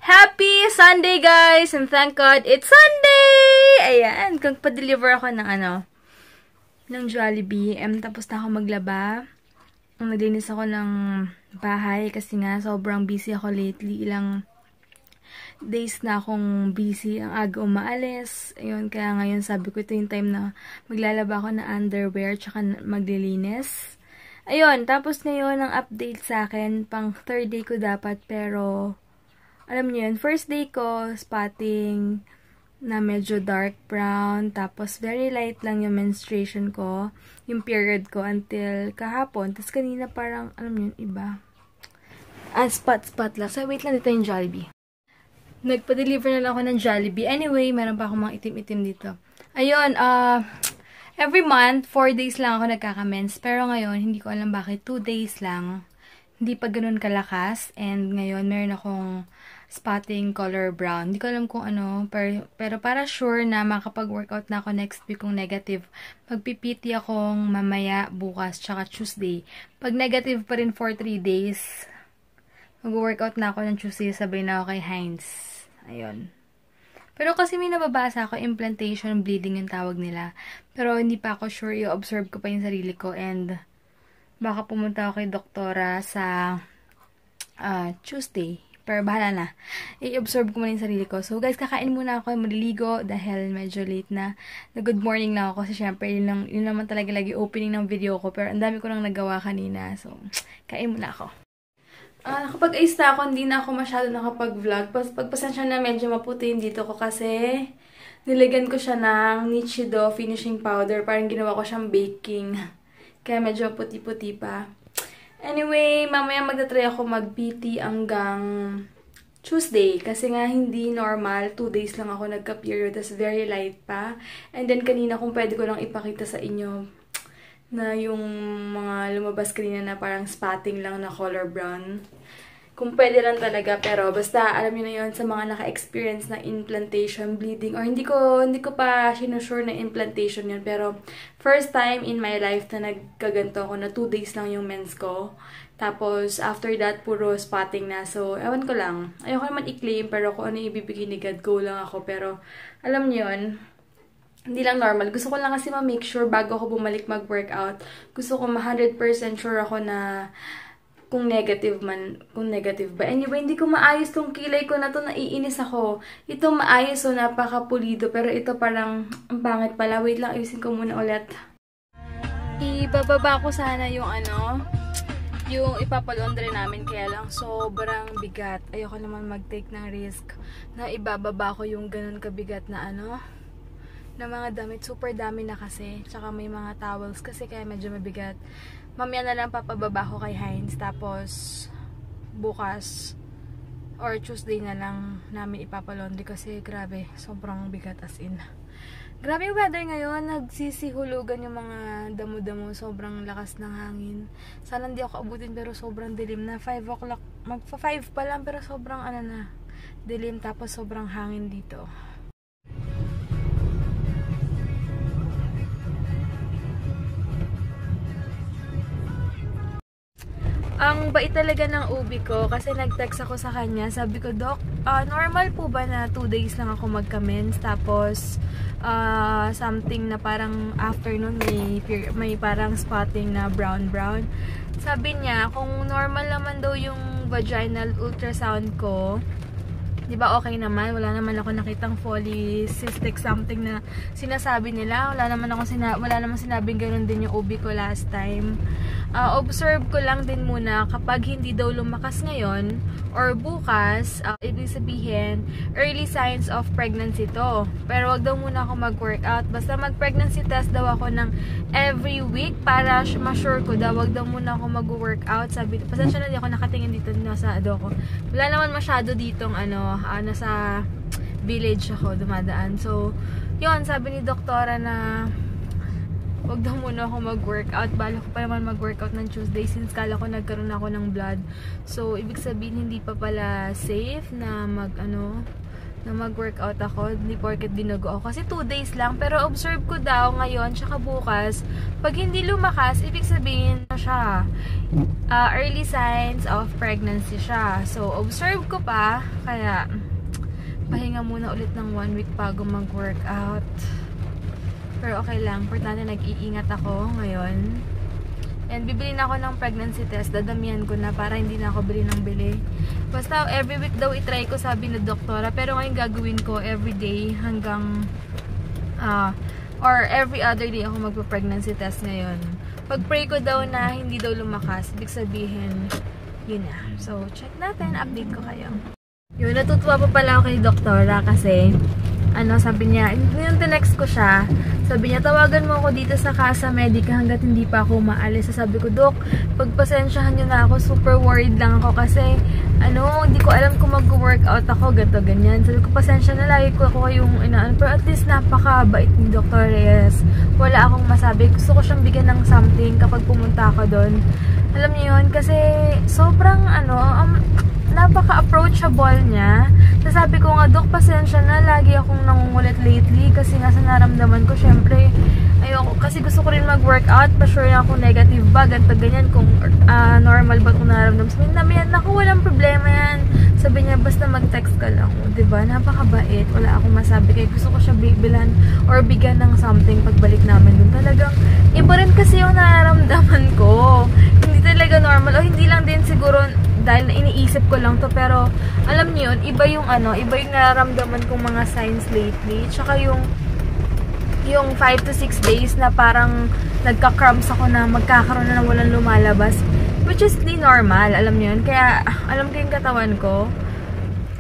Happy Sunday, guys! And thank God, it's Sunday! Ayan, kung pa-deliver ako ng Jollibee. Tapos na ako maglaba. Naglinis ako ng bahay kasi nga sobrang busy ako lately. Ilang days na akong busy. Ang aga umaalis. Ayun, kaya ngayon sabi ko ito yung time na maglalaba ako ng underwear tsaka maglilinis. Ayun, tapos ngayon ang update sa akin, pang third day ko dapat, pero alam niyo yun, first day ko, spotting na medyo dark brown, tapos very light lang yung menstruation ko, yung period ko until kahapon, tapos kanina parang, alam niyo yun, iba. Spot lang. So, wait lang, dito yung Jollibee. Nagpa-deliver na lang ako ng Jollibee. Anyway, meron pa akong mga itim-itim dito. Ayun, every month, 4 days lang ako nagkaka-mens. Pero ngayon, hindi ko alam bakit. 2 days lang. Hindi pa ganun kalakas. And ngayon, meron akong spotting color brown. Hindi ko alam kung ano. Pero para sure na makapag-workout na ako next week kung negative. Magpipiti akong mamaya, bukas, tsaka Tuesday. Pag negative pa rin for 3 days, mag-workout na ako ng Tuesday. Sabay na ako kay Heinz. Ayun. Pero kasi may nababasa ako, implantation bleeding yung tawag nila. Pero hindi pa ako sure, i-observe ko pa yung sarili ko. And baka pumunta ako kay doktora sa Tuesday. Pero bahala na. I-observe ko muna yung sarili ko. So guys, kakain muna ako, maliligo dahil medyo late na. Good morning na ako kasi syempre yun naman talaga lagi opening ng video ko. Pero ang dami ko nang nagawa kanina. So, kain muna ako. Nakapag-ayos na ako, hindi na ako masyado nakapag-vlog. Pagpasensya na medyo maputi yung dito ko kasi nilagyan ko siya ng Nichido finishing powder. Parang ginawa ko siyang baking. Kaya medyo puti-puti pa. Anyway, mamaya magta-try ako mag-PT hanggang Tuesday. Kasi nga hindi normal. 2 days lang ako nagka-period. Tas very light pa. And then kanina kung pwede ko lang ipakita sa inyo na yung mga lumabas kanina na parang spotting lang na color brown. Kung pwede lang talaga, pero basta alam niyo na yun sa mga naka-experience na implantation bleeding, or hindi ko pa sinusure na implantation yun, pero first time in my life na nagkaganto ako na 2 days lang yung mens ko. Tapos after that, puro spotting na. So, ewan ko lang. Ayoko naman i-claim, pero kung ano ibibigay ni God, go lang ako. Pero alam niyo yun, hindi lang normal. Gusto ko lang kasi ma-make sure bago ako bumalik mag-workout. Gusto ko 100% sure ako na kung negative ba. Anyway, hindi ko maayos tong kilay ko na to. Naiinis ako. Ito maayos, so napaka-pulido. Pero ito parang ang pangit pala. Wait lang, ayusin ko muna ulit. Ibababa ko sana yung yung ipapalondre namin, kaya lang sobrang bigat. Ayoko naman mag-take ng risk na ibababa ko yung ganun kabigat na na mga damit. Super dami na kasi. Tsaka may mga towels kasi kaya medyo mabigat. Mamaya na lang papababa ko kay Heinz. Tapos bukas or Tuesday na lang namin ipapalaundry kasi grabe, sobrang bigat as in. Grabe yung weather ngayon. Nagsisihulugan yung mga damo-damo. Sobrang lakas ng hangin. Sana hindi ako abutin pero sobrang dilim na. 5 o'clock. Magpa 5 pa lang pero sobrang na dilim. Tapos sobrang hangin dito. Ang bait talaga ng ubi ko kasi nag-text ako sa kanya. Sabi ko, Doc, normal po ba na 2 days lang ako magka-mens? Tapos, something na parang afternoon may parang spotting na brown-brown. Sabi niya, kung normal naman daw yung vaginal ultrasound ko, di ba okay naman? Wala naman ako nakitang polycystic something na sinasabi nila. Wala naman sinabing ganoon din yung ubi ko last time. Observe ko lang din muna kapag hindi daw lumakas ngayon or bukas, ibig sabihin early signs of pregnancy to. Pero wag daw muna ako mag-workout. Basta mag-pregnancy test daw ako ng every week para ma-sure ko daw. Wag daw muna ako mag-workout. Sabi, pasensya na, di ako nakatingin dito sa ko. Wala naman masyado ditong nasa village ako dumadaan. So, yun, sabi ni doktora na wag daw muna ako mag-workout. Bala ko pa naman mag-workout ng Tuesday since kala ko nagkaroon ako ng blood. So, ibig sabihin hindi pa pala safe na na mag-workout ako, hindi porket binugo ako. Kasi 2 days lang, pero observe ko daw ngayon, tsaka bukas, pag hindi lumakas, ibig sabihin na siya, early signs of pregnancy siya. So, observe ko pa, kaya, pahinga muna ulit ng 1 week bago mag-workout. Pero okay lang, importante nag-iingat ako ngayon. And bibili na ako ng pregnancy test. Dadamihan ko na para hindi na ako bili ng bili. Basta every week daw itry ko, sabi na doktora. Pero ngayon gagawin ko every day hanggang or every other day ako magpa-pregnancy test ngayon. Pag pray ko daw na hindi daw lumakas, ibig sabihin yun na. So check natin, update ko kayo. Yun, natutuwa pa pala ako kay doktora kasi sabi niya, yung tinext ko siya, sabi niya, tawagan mo ako dito sa Casa Medica hanggat hindi pa ako maalis. Sabi ko, Dok, pagpasensyahan niyo na ako, super worried lang ako kasi, hindi ko alam kung mag-workout ako, gato, ganyan. Sabi ko, pasensya na, lagi ko ako yung pero at least napakabait ni Dr. Reyes. Wala akong masabi. Gusto ko siyang bigyan ng something kapag pumunta ako doon. Alam niyo yun, kasi sobrang, napaka-approachable niya. Sabi ko nga, Dok, pasensya na, lagi akong nangungulit lately kasi nga sa naramdaman ko, syempre, ayoko, kasi gusto ko rin mag-workout, pa sure na akong negative ba, ganito, ganyan, kung normal ba itong naramdaman. Sabi niya, naku, walang problema yan. Sabi niya, basta mag-text ka lang. Diba? Napakabait. Wala akong masabi. Kaya gusto ko siya bilan or bigyan ng something pagbalik namin dun. Talagang, iba rin kasi yung nararamdaman ko. Hindi talaga normal. O hindi lang din siguro dahil na iniisip ko lang to, pero alam niyo yun, iba yung nararamdaman kong mga signs lately. Tsaka yung 5 to 6 days na parang nagka-cramps ako na magkakaroon na ng walang lumalabas, which is di normal, alam niyo yun. Kaya alam ko yung katawan ko,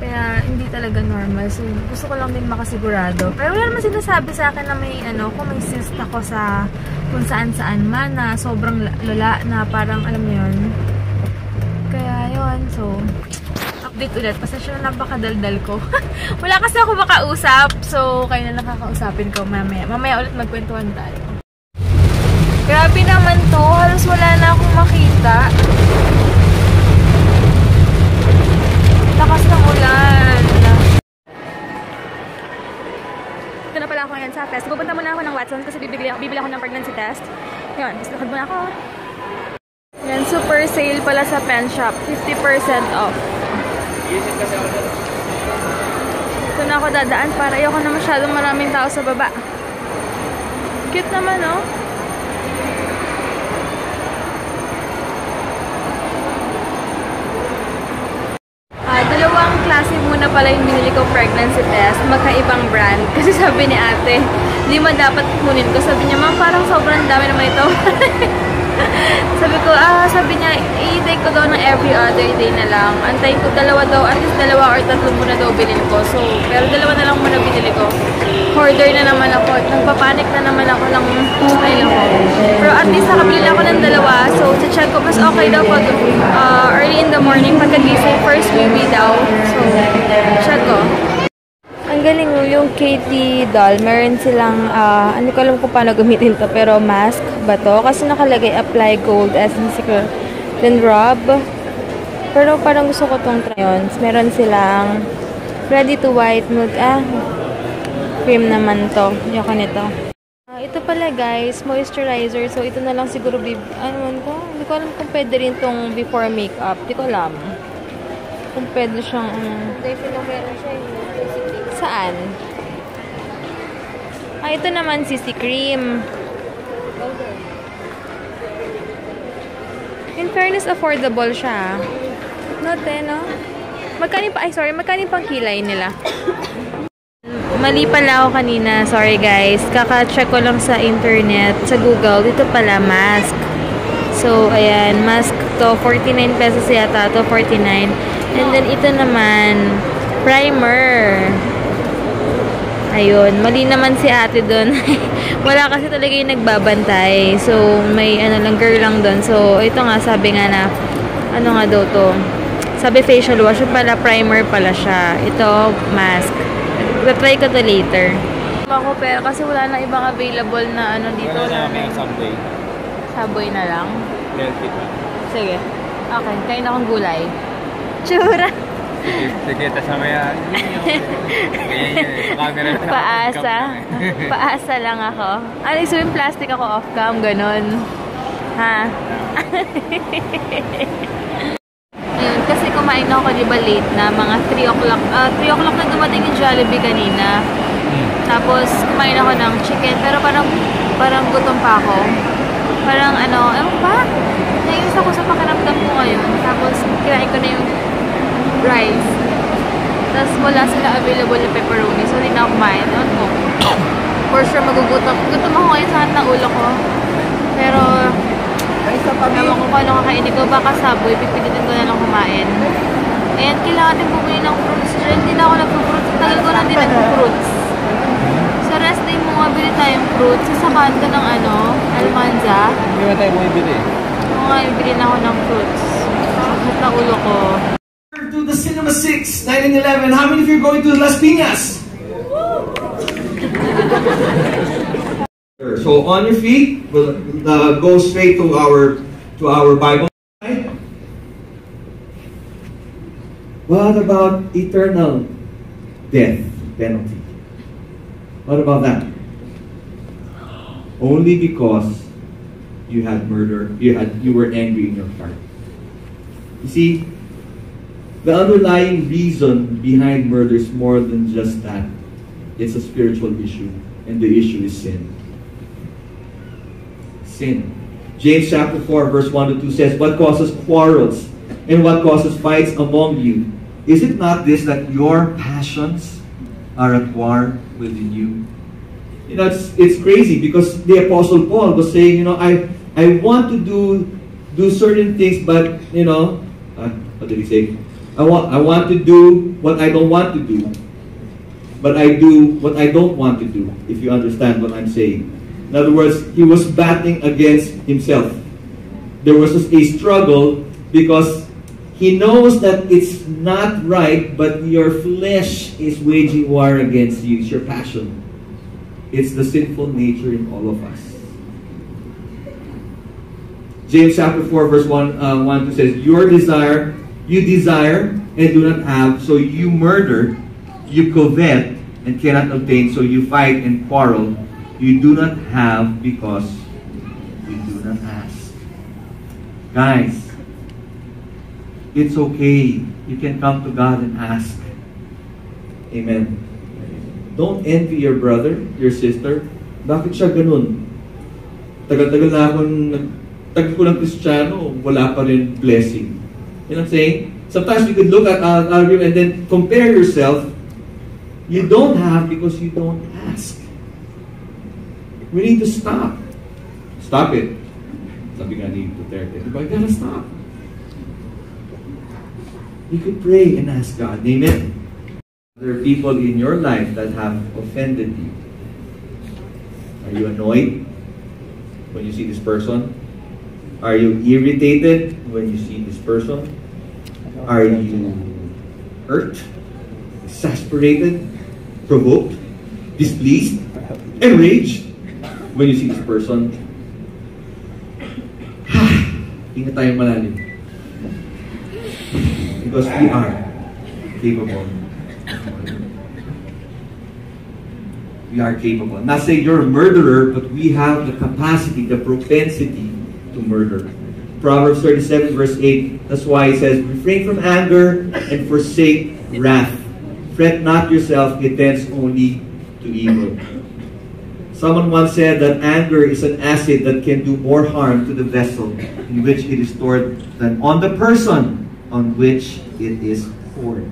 kaya hindi talaga normal. So gusto ko lang din makasigurado. Pero wala naman sinasabi sa akin na may kung may cyst ako sa kung saan-saan man na sobrang lala na parang alam niyo yun. Kaya yun, so update ulit. Pasensya na, napakadaldal ko. Wala kasi ako makausap, so kayo na nakakausapin ko mamaya. Mamaya ulit magkwentuhan tayo. Grabe naman to, halos wala na akong makita. Lakas ng ulan. Ito na pala ako ngayon sa test. Pupunta muna ako ng Watson kasi bibili ako ng pregnancy test. Yun, tapos lakad muna ako. Yan, super sale pala sa pen shop. 50% off. Ito na ako dadaan para ayoko na masyadong maraming tao sa baba. Cute naman, no? Dalawang klase muna pala yung binili ko pregnancy test. Magkaibang brand. Kasi sabi ni ate, 5 dapat kunin ko. Sabi niya, ma'am, parang sobrang dami naman ito. Sabi niya, i-take ko daw ng every other day na lang. Antayin ko dalawa daw, at least 2 or 3 muna daw bilhin ko. So, pero 2 na lang muna binili ko. Hoarder na naman ako. Nagpapanik na naman ako ng ay lang ko. Pero at least nakabili na ako ng 2. So, check ko, mas okay daw pag early in the morning, pagkagising, first baby daw. So, check ko. Ang galing mo, yung Katie doll, meron silang, hindi ko alam kung paano gamitin to, pero mask ba to? Kasi nakalagay, apply gold essence, then rub. Pero parang gusto ko tong crayons. Meron silang ready to white nude, cream naman to. Yung nito. Ito pala guys, moisturizer. So, ito na lang siguro, hindi ko alam kung pwede rin tong before makeup. Hindi ko alam. Kung pwede siyang, meron siya yung saan? Ito naman CC cream. In fairness, affordable siya. Note, no? Magkano pang kilay nila? Mali pala ako kanina. Sorry guys. Kaka-check ko lang sa internet, sa Google. Dito pala, mask. So, ayan. Mask to. 49 pesos yata. To 49. And then, ito naman, primer. Ayun, mali naman si ate doon. Wala kasi talaga yung nagbabantay. So, may girl lang doon. So, ito nga, sabi nga na, nga daw to. Sabi facial wash, pala primer pala siya. Ito, mask. Try ko to later. Ako, pero kasi wala na ibang available na dito. Wala na, may Subway. Subway na lang? Healthy pa. Sige. Okay, kain akong gulay. Tsura! Sige, tas mamaya. Paasa. Paasa lang ako. Ano, sabihin plastic ako off-cam, ganon. Ha? Ayun, kasi kumain ako, di ba, late na, mga 3 o'clock. 3 o'clock na dumating yung Jollibee kanina. Tapos, kumain ako ng chicken, pero parang gutom pa ako. Parang ano, ewan pa? Nainis ako sa pakiramdam ko ngayon. Tapos, kinain ko na yung rice. Tapos, wala sila available na pepperoni. So, hindi na ako kumain. Ewan ko. For sure, magugutom. Gutom ako ngayon sa lahat ng ulo ko. Pero, ewan ko kung ano kakainin ko. Baka Subway, pipilitin ko na lang kumain. And, kailangan din bumili ng fruits. Hindi na ako nag-fruits. Tagal ko na din nag-fruits. Sa rest day mo nga, bili tayong fruits. Sasakaan ka ng ano, almanza. Hindi ba tayo bumibili? Oo nga, bili na ako ng fruits. Sakit na ulo ko. To the Cinema 6, 1911. How many of you are going to Las Piñas? So on your feet, we'll go straight to our Bible. What about eternal death penalty? What about that? Only because you had murder, you were angry in your heart. You see, the underlying reason behind murder is more than just that. It's a spiritual issue, and the issue is sin. Sin. James chapter 4 verse 1 to 2 says, "What causes quarrels and what causes fights among you? Is it not this, that your passions are at war within you?" You know, it's crazy because the Apostle Paul was saying, you know, I want to do certain things, but you know, what did he say? I want to do what I don't want to do, but I do what I don't want to do. If you understand what I'm saying. In other words, he was battling against himself. There was a struggle because he knows that it's not right, but your flesh is waging war against you. It's your passion. It's the sinful nature in all of us. James chapter 4 verse 1 to says, you desire and do not have, so you murder. You covet and cannot obtain, so you fight and quarrel. You do not have because you do not ask. Guys, it's okay. You can come to God and ask. Amen. Don't envy your brother, your sister. Bakit siya ganun? Tagal-tagal na tagal ko ng Kristiyano, wala pa rin blessing. You know what I'm saying? Sometimes you could look at argument and then compare yourself. You don't have because you don't ask. We need to stop. Stop it. Sabi nga ni Duterte, diba? You gotta stop. You could pray and ask God. Amen. There are people in your life that have offended you. Are you annoyed when you see this person? Are you irritated when you see this person? Are you hurt, exasperated, provoked, displeased, enraged when you see this person? Ingat tayong malalim. Because we are capable. We are capable. Not saying you're a murderer, but we have the capacity, the propensity to murder. Proverbs 37 verse 8, that's why it says, refrain from anger and forsake wrath. Fret not yourself, it tends only to evil. Someone once said that anger is an acid that can do more harm to the vessel in which it is stored than on the person on which it is poured.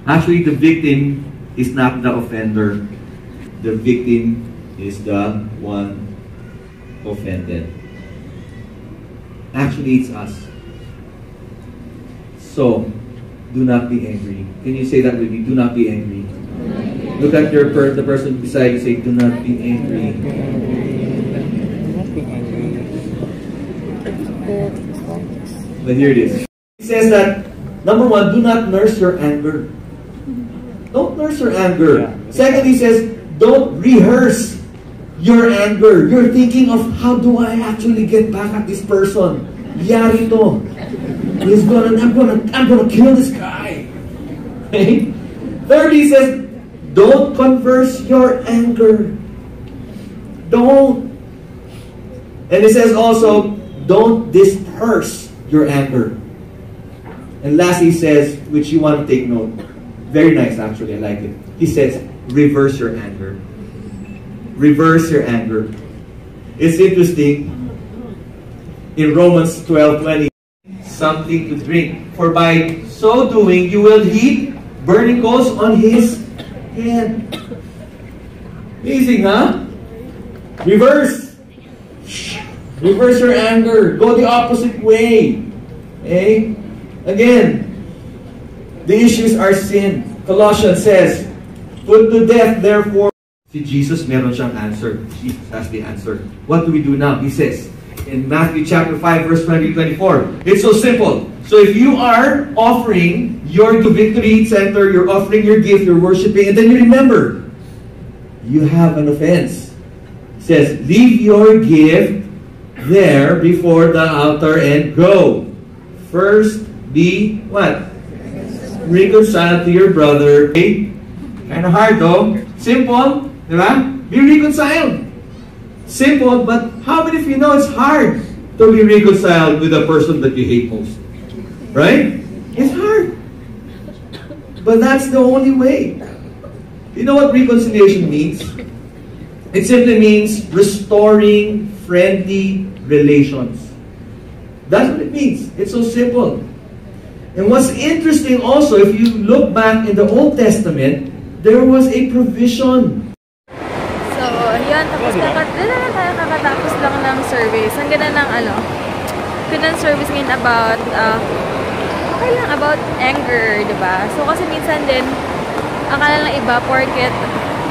Actually, the victim is not the offender. The victim is the one offended. Actually, it's us. So, do not be angry. Can you say that with me? Do not be angry. Look at the person beside you, say, do not be angry. But here it is. It says that, number one, do not nurse your anger. Don't nurse your anger. Secondly, it says, don't rehearse your anger. You're thinking of, how do I actually get back at this person? Yari to. I'm gonna kill this guy. Okay? Third, he says, don't converse your anger. Don't. And it says also, don't disperse your anger. And lastly, he says, which you want to take note. Very nice, actually. I like it. He says, reverse your anger. Reverse your anger. It's interesting. In Romans 12:20, something to drink. For by so doing, you will heap burning coals on his head. Amazing, huh? Reverse. Reverse your anger. Go the opposite way. Okay? Again, the issues are sin. Colossians says, put to death, therefore. See, Jesus, meron siyang answer. Jesus has the answer. What do we do now? He says, in Matthew chapter 5, verse 20-24, it's so simple. So if you are offering your to Victory Center, you're offering your gift, you're worshiping, and then you remember, you have an offense. It says, leave your gift there before the altar and go. First, be what? Reconciled to your brother. Okay? Kind of hard though. Simple. Diba? Be reconciled. Simple, but how many of you know it's hard to be reconciled with a person that you hate most? Right? It's hard. But that's the only way. You know what reconciliation means? It simply means restoring friendly relations. That's what it means. It's so simple. And what's interesting also, if you look back in the Old Testament, there was a provision. So, yan. Tapos kakatapos lang ng service. Ang ganda ng ng service ngayon about, okay lang, about anger, diba? So, kasi minsan din, akala ng iba, porket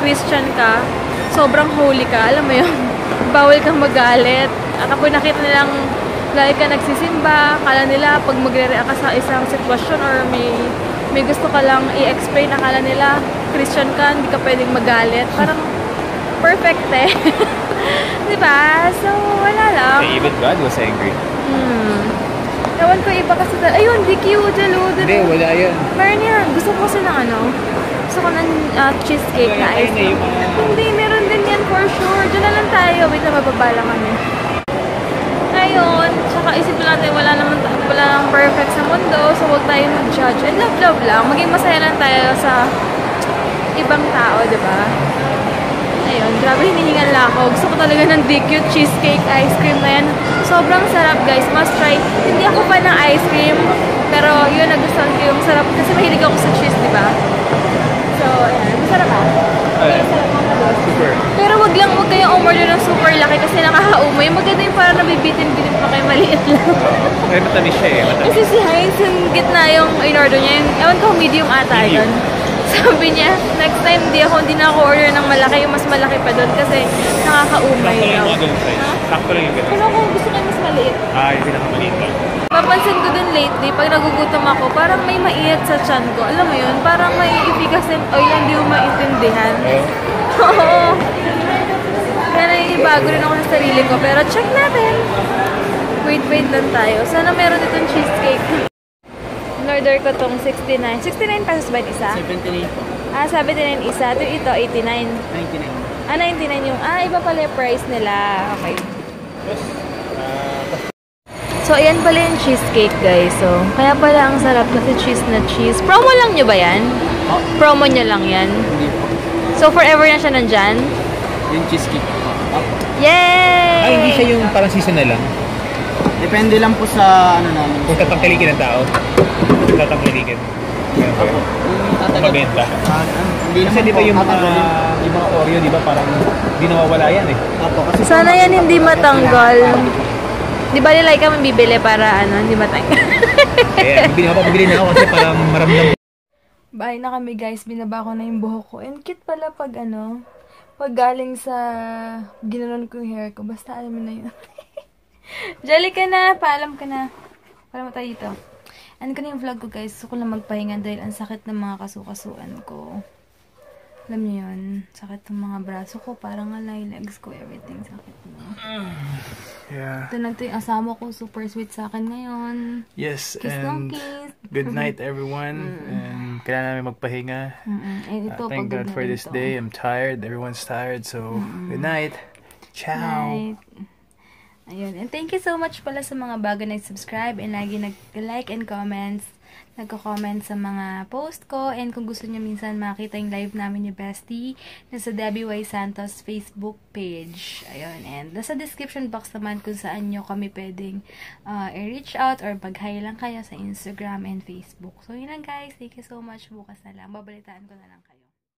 Christian ka, sobrang holy ka, alam mo yun, bawal kang magalit. At kapag nakita nilang lagi ka nagsisimba, akala nila pag magre-react ka sa isang sitwasyon or may gusto ka lang i-explain, akala nila Christian ka, hindi ka pwedeng magalit. Parang perfect eh. Diba? So, wala lang. Even God was angry. Ewan ko iba kasi ayun, DQ, Jalo. Hindi, wala yan. Meron yan. Gusto ko kasi ng gusto ko ng cheesecake na ice cream. Hindi, meron din yan for sure. Diyan na lang tayo. Wait na, mababala kami. Ngayon, tsaka isipin natin, wala nang perfect sa mundo, so huwag tayo mag-judge. And love lang. Maging masaya lang tayo sa ibang tao, diba? Ayun, grabe hinihingal lang ako. Gusto ko talaga ng DQ cheesecake ice cream na yan. Sobrang sarap, guys. Must try. Hindi ako pa ng ice cream, pero yun, nagustuhan ko yung sarap. Kasi mahilig ako sa cheese, diba? So, ayan. Masarap ah. Masarap mga boss. Super. Pero wag kayong umorder ng super laki kasi nakaka-umay. Maganda yung parang nabibitin-bitin pa kayo, maliit lang. Ay, matamis siya eh. Matamis. Kasi si Heinz, yung gitna yung in-order niya. Ewan ko, medium ata yun. Sabi niya, next time hindi na ako order ng malaki, yung mas malaki pa doon kasi nakaka-umay daw. Sakto lang yung ganun. Pero kung gusto kayo mas maliit. Yung pinakamaliit lang. Papansin ko din lately, pag nagugutom ako, parang may maiit sa tiyan ko. Alam mo yun? Parang may ibigas din, hindi mo maintindihan. Oo. Kaya naiibago rin ako sa sarili ko. Pero check natin. Wait lang tayo. Sana meron itong cheesecake. In-order ko tong 69. 69 pesos ba yung isa? 79 po. 79 isa. Ito 89. 99. 99 yung... iba pala yung price nila. Okay. So, ayan pala yung cheesecake, guys. So, kaya pala ang sarap kasi cheese na cheese. Promo lang nyo ba yan? Promo nyo lang yan? Hindi po. So, forever na siya nandyan? Yung cheesecake po. Yay! Hindi siya yung parang seasonal lang. Depende lang po sa namin. Kung tatangkilikin ng tao. Kung tatangkilikin. Mabenta. Kasi di ba yung mga Oreo, di ba parang di nawawala yan eh. Kasi sana yan hindi matanggal. Di ba nila ikaw mabibili para hindi matanggal? Kaya mabili na ako kasi parang maramdam. Bye na kami, guys. Binaba ko na yung buhok ko. And cute pala pag pag galing sa ginanon ko yung hair ko. Basta alam mo na yun. Jolly ka na. Paalam ka na. Paalam mo tayo dito. Ano ko na yung vlog ko, guys. Gusto ko lang magpahinga dahil ang sakit ng mga kasukasuan ko. Alam niyo yun, sakit ng mga braso ko, parang alay, legs ko, everything sakit na. Yeah. Ito na ito yung asama ko, super sweet sa akin ngayon. Yes, Kiss ng and kiss. good night everyone. And kailangan namin magpahinga. And ito, Thank God for this day. I'm tired. Everyone's tired. So, good night. Ciao. Night. Ayun. And thank you so much pala sa mga bago nag-subscribe and lagi nag-like and comments. Nagko-comment sa mga post ko. And kung gusto niyo minsan makita yung live namin ni Bestie, nasa Debbie Y. Santos Facebook page. Ayun. And nasa description box naman kung saan nyo kami pwedeng i-reach out or pag-hi lang kayo sa Instagram and Facebook. So, yun lang guys. Thank you so much. Bukas na lang. Babalitaan ko na lang kayo.